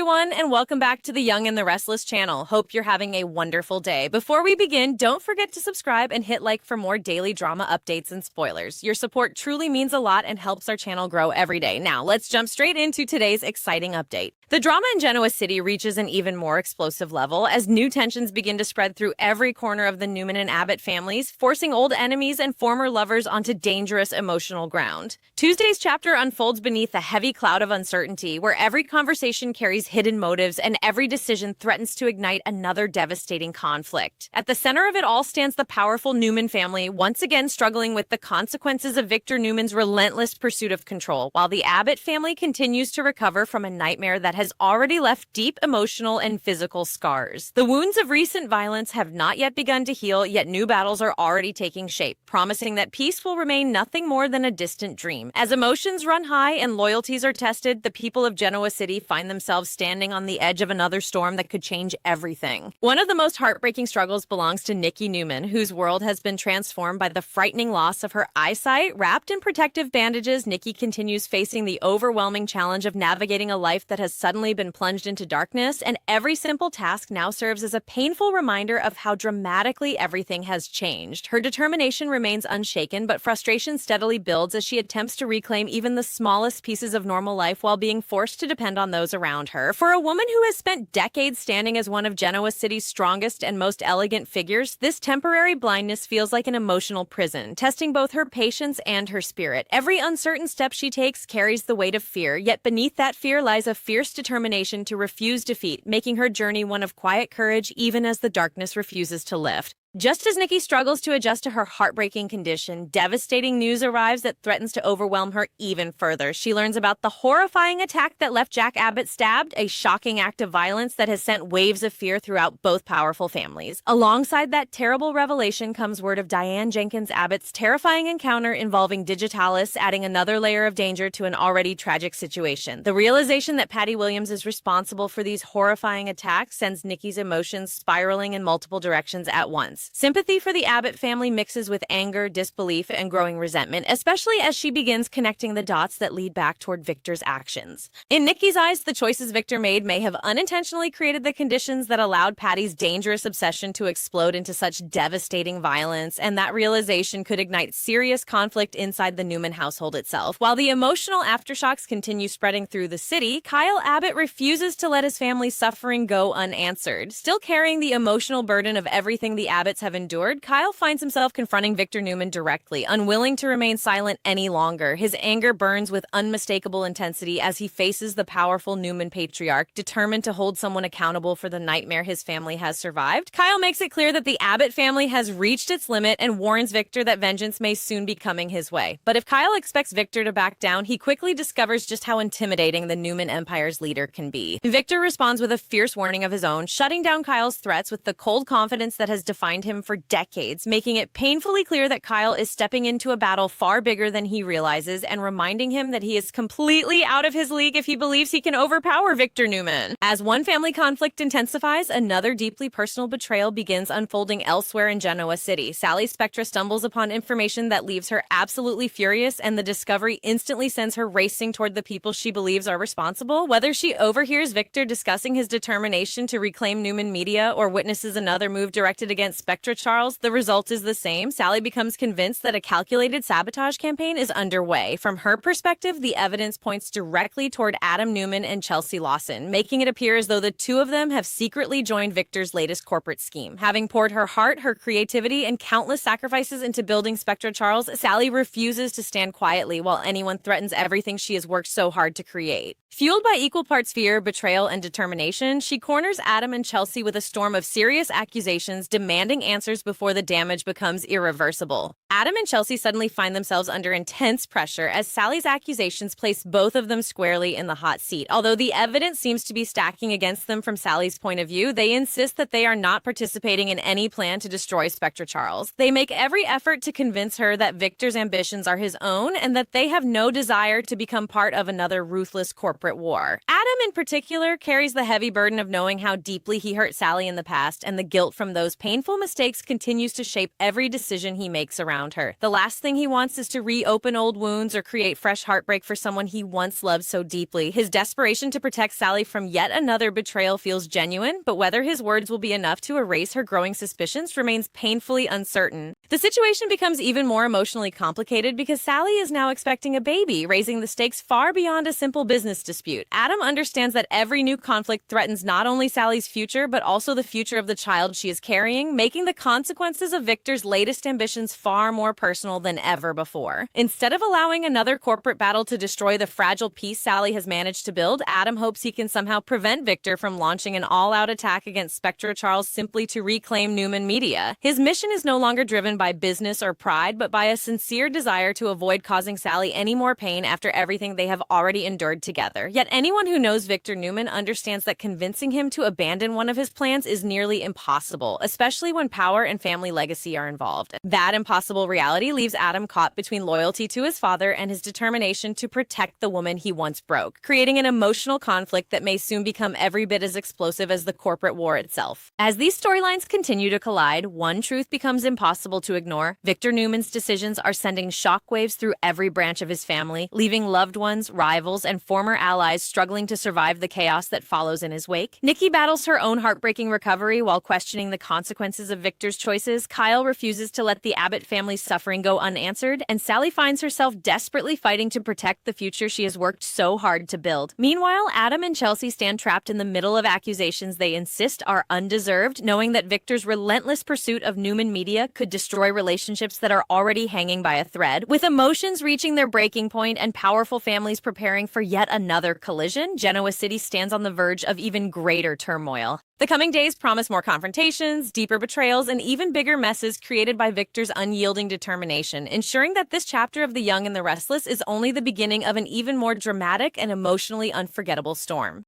everyone, and welcome back to the Young and the Restless channel. Hope you're having a wonderful day. Before we begin, don't forget to subscribe and hit like for more daily drama updates and spoilers. Your support truly means a lot and helps our channel grow every day. Now, let's jump straight into today's exciting update. The drama in Genoa City reaches an even more explosive level as new tensions begin to spread through every corner of the Newman and Abbott families, forcing old enemies and former lovers onto dangerous emotional ground. Tuesday's chapter unfolds beneath a heavy cloud of uncertainty, where every conversation carries hidden motives and every decision threatens to ignite another devastating conflict. At the center of it all stands the powerful Newman family, once again struggling with the consequences of Victor Newman's relentless pursuit of control, while the Abbott family continues to recover from a nightmare that has already left deep emotional and physical scars. The wounds of recent violence have not yet begun to heal, yet new battles are already taking shape, promising that peace will remain nothing more than a distant dream. As emotions run high and loyalties are tested, the people of Genoa City find themselves standing on the edge of another storm that could change everything. One of the most heartbreaking struggles belongs to Nikki Newman, whose world has been transformed by the frightening loss of her eyesight. Wrapped in protective bandages, Nikki continues facing the overwhelming challenge of navigating a life that has suddenly been plunged into darkness, and every simple task now serves as a painful reminder of how dramatically everything has changed. Her determination remains unshaken, but frustration steadily builds as she attempts to reclaim even the smallest pieces of normal life while being forced to depend on those around her. For a woman who has spent decades standing as one of Genoa City's strongest and most elegant figures, this temporary blindness feels like an emotional prison, testing both her patience and her spirit. Every uncertain step she takes carries the weight of fear, yet beneath that fear lies a fierce determination to refuse defeat, making her journey one of quiet courage even as the darkness refuses to lift. Just as Nikki struggles to adjust to her heartbreaking condition, devastating news arrives that threatens to overwhelm her even further. She learns about the horrifying attack that left Jack Abbott stabbed, a shocking act of violence that has sent waves of fear throughout both powerful families. Alongside that terrible revelation comes word of Diane Jenkins Abbott's terrifying encounter involving Digitalis, adding another layer of danger to an already tragic situation. The realization that Patty Williams is responsible for these horrifying attacks sends Nikki's emotions spiraling in multiple directions at once. Sympathy for the Abbott family mixes with anger, disbelief, and growing resentment, especially as she begins connecting the dots that lead back toward Victor's actions. In Nikki's eyes, the choices Victor made may have unintentionally created the conditions that allowed Patty's dangerous obsession to explode into such devastating violence, and that realization could ignite serious conflict inside the Newman household itself. While the emotional aftershocks continue spreading through the city, Kyle Abbott refuses to let his family's suffering go unanswered. Still carrying the emotional burden of everything the Abbotts have endured, Kyle finds himself confronting Victor Newman directly, unwilling to remain silent any longer. His anger burns with unmistakable intensity as he faces the powerful Newman patriarch, determined to hold someone accountable for the nightmare his family has survived. Kyle makes it clear that the Abbott family has reached its limit and warns Victor that vengeance may soon be coming his way. But if Kyle expects Victor to back down, he quickly discovers just how intimidating the Newman Empire's leader can be. Victor responds with a fierce warning of his own, shutting down Kyle's threats with the cold confidence that has defined him for decades, making it painfully clear that Kyle is stepping into a battle far bigger than he realizes and reminding him that he is completely out of his league if he believes he can overpower Victor Newman. As one family conflict intensifies, another deeply personal betrayal begins unfolding elsewhere in Genoa City. Sally Spectra stumbles upon information that leaves her absolutely furious, and the discovery instantly sends her racing toward the people she believes are responsible. Whether she overhears Victor discussing his determination to reclaim Newman Media or witnesses another move directed against Audra Charles, the result is the same. Sally becomes convinced that a calculated sabotage campaign is underway. From her perspective, the evidence points directly toward Adam Newman and Chelsea Lawson, making it appear as though the two of them have secretly joined Victor's latest corporate scheme. Having poured her heart, her creativity, and countless sacrifices into building Spectra Charles, Sally refuses to stand quietly while anyone threatens everything she has worked so hard to create. Fueled by equal parts fear, betrayal, and determination, she corners Adam and Chelsea with a storm of serious accusations, demanding answers before the damage becomes irreversible. Adam and Chelsea suddenly find themselves under intense pressure as Sally's accusations place both of them squarely in the hot seat. Although the evidence seems to be stacking against them from Sally's point of view, they insist that they are not participating in any plan to destroy Spectra Charles. They make every effort to convince her that Victor's ambitions are his own and that they have no desire to become part of another ruthless corporate war. Adam, in particular, carries the heavy burden of knowing how deeply he hurt Sally in the past, and the guilt from those painful mistakes continues to shape every decision he makes around around her. The last thing he wants is to reopen old wounds or create fresh heartbreak for someone he once loved so deeply. His desperation to protect Sally from yet another betrayal feels genuine, but whether his words will be enough to erase her growing suspicions remains painfully uncertain. The situation becomes even more emotionally complicated because Sally is now expecting a baby, raising the stakes far beyond a simple business dispute. Adam understands that every new conflict threatens not only Sally's future, but also the future of the child she is carrying, making the consequences of Victor's latest ambitions far more personal than ever before. Instead of allowing another corporate battle to destroy the fragile peace Sally has managed to build, Adam hopes he can somehow prevent Victor from launching an all-out attack against Audra Charles simply to reclaim Newman Media. His mission is no longer driven by business or pride, but by a sincere desire to avoid causing Sally any more pain after everything they have already endured together. Yet anyone who knows Victor Newman understands that convincing him to abandon one of his plans is nearly impossible, especially when power and family legacy are involved. That impossible reality leaves Adam caught between loyalty to his father and his determination to protect the woman he once broke, creating an emotional conflict that may soon become every bit as explosive as the corporate war itself. As these storylines continue to collide, one truth becomes impossible to ignore. Victor Newman's decisions are sending shockwaves through every branch of his family, leaving loved ones, rivals, and former allies struggling to survive the chaos that follows in his wake. Nikki battles her own heartbreaking recovery while questioning the consequences of Victor's choices. Kyle refuses to let the Abbott family's suffering go unanswered, and Sally finds herself desperately fighting to protect the future she has worked so hard to build. Meanwhile, Adam and Chelsea stand trapped in the middle of accusations they insist are undeserved, knowing that Victor's relentless pursuit of Newman Media could destroy relationships that are already hanging by a thread. With emotions reaching their breaking point and powerful families preparing for yet another collision, Genoa City stands on the verge of even greater turmoil. The coming days promise more confrontations, deeper betrayals, and even bigger messes created by Victor's unyielding determination, ensuring that this chapter of The Young and the Restless is only the beginning of an even more dramatic and emotionally unforgettable storm.